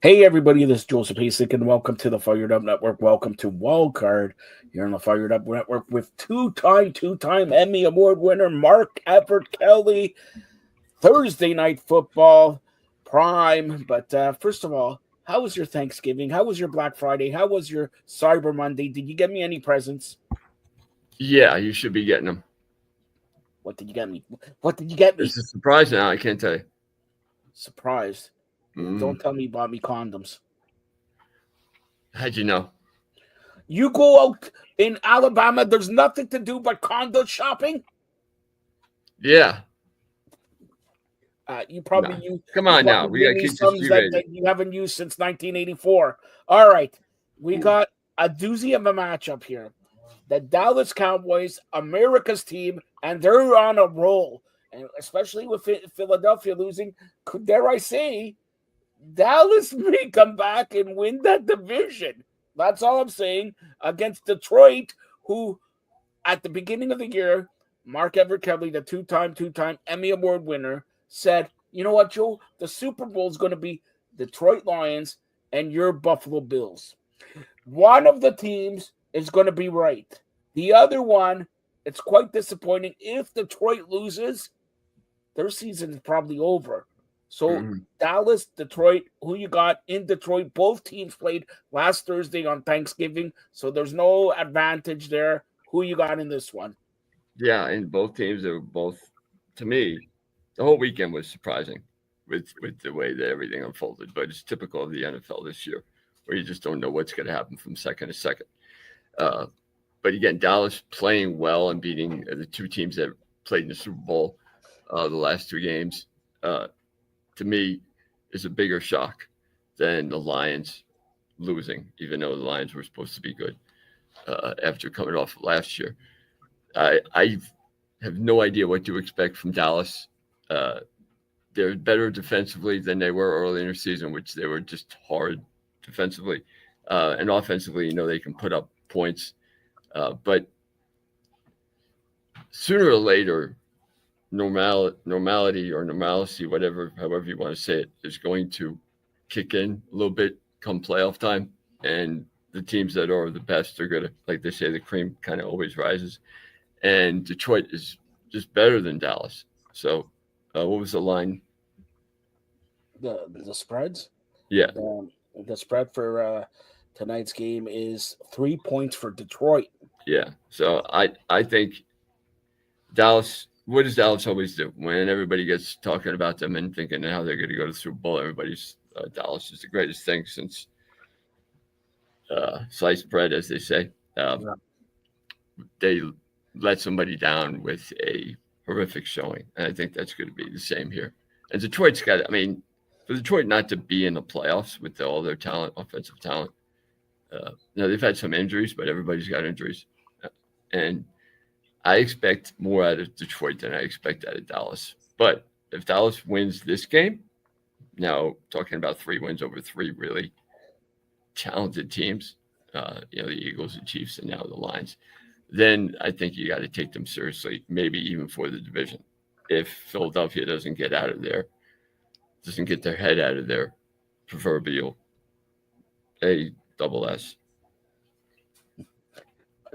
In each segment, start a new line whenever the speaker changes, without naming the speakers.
Hey everybody, this is Joseph Hasek and welcome to the Fired Up Network. Welcome to Wildcard here on the Fired Up Network with two-time Emmy Award winner Mark Everett Kelly. Thursday night football prime. But first of all, how was your Thanksgiving? How was your Black Friday? How was your Cyber Monday? Did you get me any presents?
Yeah, you should be getting them.
What did you get me? What did you get me?
It's a surprise now. I can't tell you.
Surprised. Don't tell me you bought me condoms.
How'd you know?
You go out in Alabama, there's nothing to do but condo shopping?
Yeah.
You probably use.
Come on now. We got to keep this
that you haven't used since 1984. All right. We got a doozy of a matchup here. The Dallas Cowboys, America's team, and they're on a roll. And especially with Philadelphia losing, dare I say, Dallas may come back and win that division. That's all I'm saying. Against Detroit, who at the beginning of the year, Mark Everett Kelly, the two-time Emmy Award winner, said, you know what, Joe? The Super Bowl is going to be Detroit Lions and your Buffalo Bills. One of the teams is going to be right. The other one, it's quite disappointing. If Detroit loses, their season is probably over. So Dallas, Detroit, who you got in Detroit? Both teams played last Thursday on Thanksgiving, so there's no advantage there. Who you got in this one?
Yeah, and both teams are both, to me, the whole weekend was surprising with the way that everything unfolded. But it's typical of the NFL this year, where you just don't know what's going to happen from second to second. But again, Dallas playing well and beating the two teams that played in the Super Bowl the last two games. To me, is a bigger shock than the Lions losing, even though the Lions were supposed to be good after coming off last year. I have no idea what to expect from Dallas. They're better defensively than they were early in the season, which they were just hard defensively. And offensively, they can put up points. But sooner or later, normality or normalcy, however you want to say it, is going to kick in a little bit come playoff time. And the teams that are the best are going to, like they say, the cream kind of always rises. And Detroit is just better than Dallas. So what was the line?
The spreads?
Yeah.
The spread for tonight's game is 3 points for Detroit.
Yeah. So I think Dallas, what does Dallas always do? When everybody gets talking about them and thinking how they're going to go to the Super Bowl, everybody's Dallas is the greatest thing since sliced bread, as they say. They let somebody down with a horrific showing. And I think that's going to be the same here. And Detroit's got, for Detroit not to be in the playoffs with all their talent, offensive talent. They've had some injuries, but everybody's got injuries. And I expect more out of Detroit than I expect out of Dallas. But if Dallas wins this game, now talking about 3 wins over 3 really talented teams, the Eagles, the Chiefs, and now the Lions, then I think you got to take them seriously, maybe even for the division. If Philadelphia doesn't get out of there, doesn't get their head out of their proverbial ASS.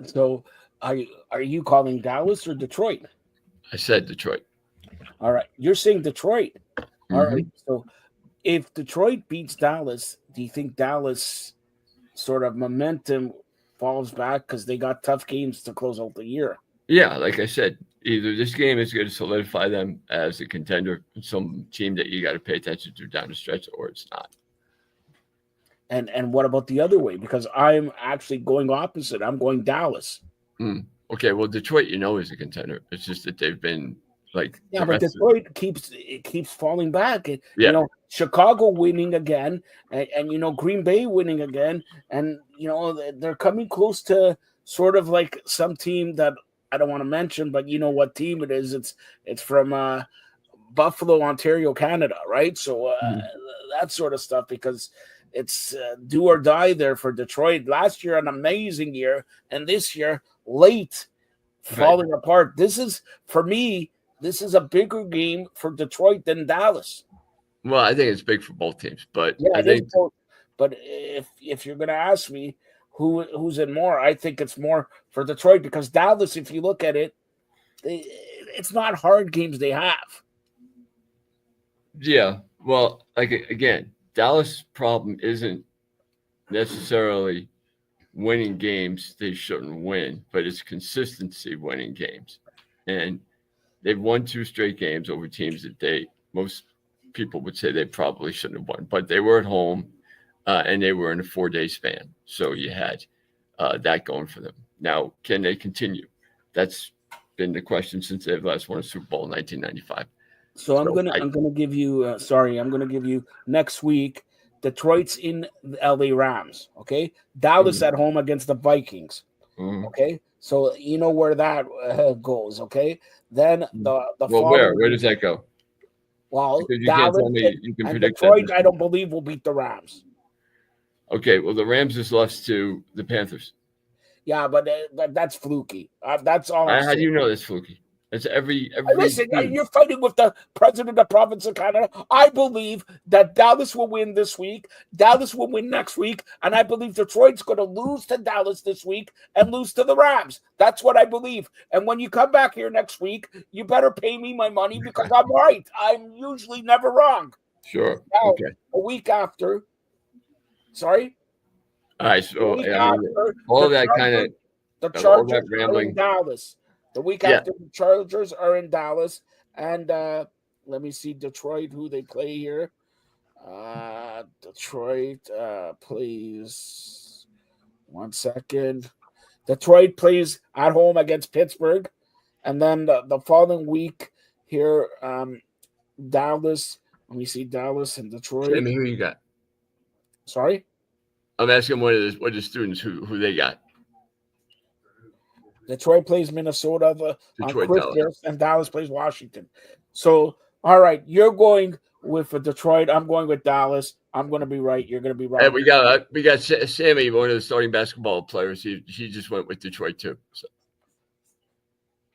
So are you calling Dallas or Detroit?
I said Detroit.
All right. You're saying Detroit. All right. So if Detroit beats Dallas, do you think Dallas sort of momentum falls back because they got tough games to close out the year?
Yeah, like I said, either this game is going to solidify them as a contender, some team that you got to pay attention to down the stretch, or it's not.
And what about the other way? Because I'm actually going opposite. I'm going Dallas.
Okay, well, Detroit, is a contender. It's just that they've been but
Detroit keeps falling back. Chicago winning again, and Green Bay winning again, and they're coming close to sort of like some team that I don't want to mention, but you know what team it is. It's from Buffalo, Ontario, Canada, right? So that sort of stuff, because it's do or die there for Detroit. Last year, an amazing year, and this year, late, falling apart. This is, for me, this is a bigger game for Detroit than Dallas.
Well, I think it's big for both teams, but
Yeah,
I
it is
think
both. But if you're going to ask me who's in more, I think it's more for Detroit because Dallas, if you look at it, it's not hard games they have.
yeah. Well, like again, Dallas' problem isn't necessarily winning games they shouldn't win, but it's consistency winning games. And they've won 2 straight games over teams that most people would say they probably shouldn't have won, but they were at home and they were in a 4-day span. So you had that going for them. Now, can they continue? That's been the question since they've last won a Super Bowl in 1995.
So
So
I'm gonna give you I'm gonna give you next week. Detroit's in the LA Rams. Okay, Dallas
Mhm,
at home against the Vikings.
mhm.
Okay, so you know where that goes. Okay, then the
Well, where?
following
Where
week,
does that go?
well,
Because you can't
Dallas
tell me you can
and
predict that
Detroit,
this
I
week.
don't believe will beat the Rams.
Okay, well, the Rams just lost to the Panthers.
Yeah, but that's fluky. That's all I'm
How do
saying.
you know that's fluky? That's every
Listen,
team.
you're fighting with the president of the province of Canada. I believe that Dallas will win this week. Dallas will win next week. And I believe Detroit's going to lose to Dallas this week and lose to the Rams. That's what I believe. And when you come back here next week, you better pay me my money because I'm right. I'm usually never wrong.
Sure.
Now,
Okay.
a week after, sorry,
All right.
a
So
week
I mean,
after,
all
the
of that kind
Chargers, the
of all that
Chargers are in
rambling.
Dallas. The week
Yeah.
after, the Chargers are in Dallas. And let me see Detroit, who they play here. Detroit plays 1 second. Detroit plays at home against Pittsburgh. And then the following week here, Dallas. Let me see Dallas and Detroit.
Sammy, who you got?
Sorry?
I'm asking one of the students who they got.
Detroit plays Minnesota on
Detroit, Dallas.
Christmas, and Dallas plays Washington. So, all right, you're going with Detroit. I'm going with Dallas. I'm going to be right. You're going to be wrong.
And we got Sammy, one of the starting basketball players. He just went with Detroit too. So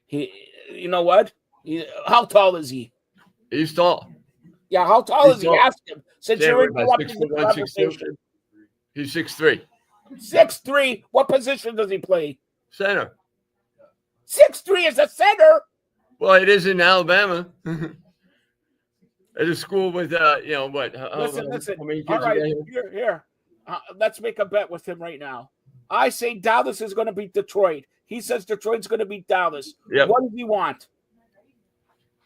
You know what? How tall is he?
he's tall.
Yeah, how tall is he? Ask him. Since
Sammy,
you're
about
interrupting the
6'1", 6'2".
conversation.
He's 6'3".
6'3". What position does he play?
Center.
6'3" is a center.
Well, it is in Alabama. At a school with what?
Listen.
How many
All
kids
right,
you got here?
here. Let's make a bet with him right now. I say Dallas is going to beat Detroit. He says Detroit's going to beat Dallas.
Yep.
What does he want?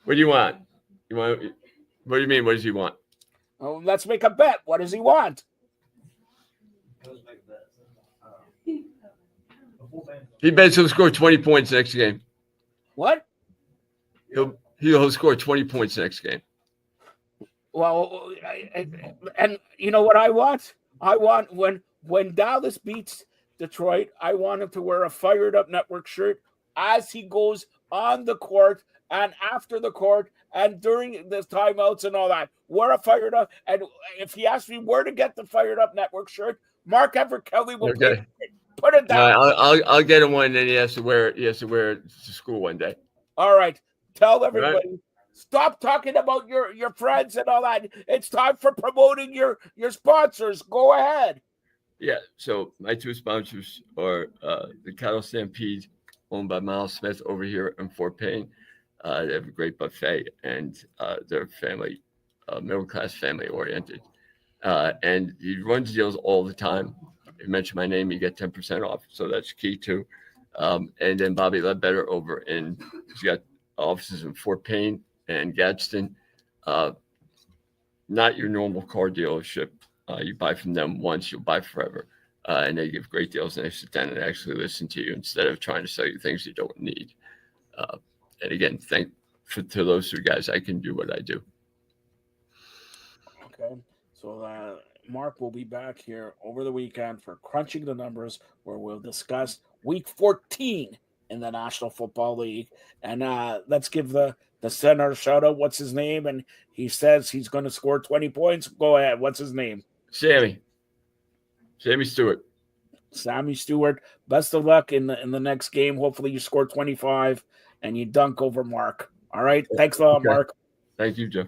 What do you want? What do you mean? What does he want?
Oh, let's make a bet. What does he want?
He bets he'll score 20 points next game.
What?
He'll score 20 points next game.
Well, and you know what I want? I want when Dallas beats Detroit, I want him to wear a Fired Up Network shirt as he goes on the court and after the court and during the timeouts and all that. Wear a Fired Up. And if he asks me where to get the Fired Up Network shirt, Mark Everett Kelly will pay. Put it down.
I'll get him one, and then he has to wear it to school one day.
All right. Tell everybody. Right. Stop talking about your friends and all that. It's time for promoting your sponsors. Go ahead.
Yeah. So my 2 sponsors are the Cattle Stampede, owned by Miles Smith over here in Fort Payne. They have a great buffet, and they're family, middle class, family oriented, and he runs deals all the time. If you mention my name, you get 10% off. So that's key too. And then Bobby Ledbetter he's got offices in Fort Payne and Gadsden. Not your normal car dealership. You buy from them once, you'll buy forever. And they give great deals, and they sit down and actually listen to you instead of trying to sell you things you don't need. And again, to those 2 guys, I can do what I do.
Okay. So Mark will be back here over the weekend for Crunching the Numbers, where we'll discuss Week 14 in the National Football League. And let's give the center a shout out. What's his name? And he says he's going to score 20 points. Go ahead. What's his name?
Sammy Stewart.
Sammy Stewart. Best of luck in the next game. Hopefully you score 25 and you dunk over Mark. All right. Thanks a lot, Mark.
Thank you, Joe.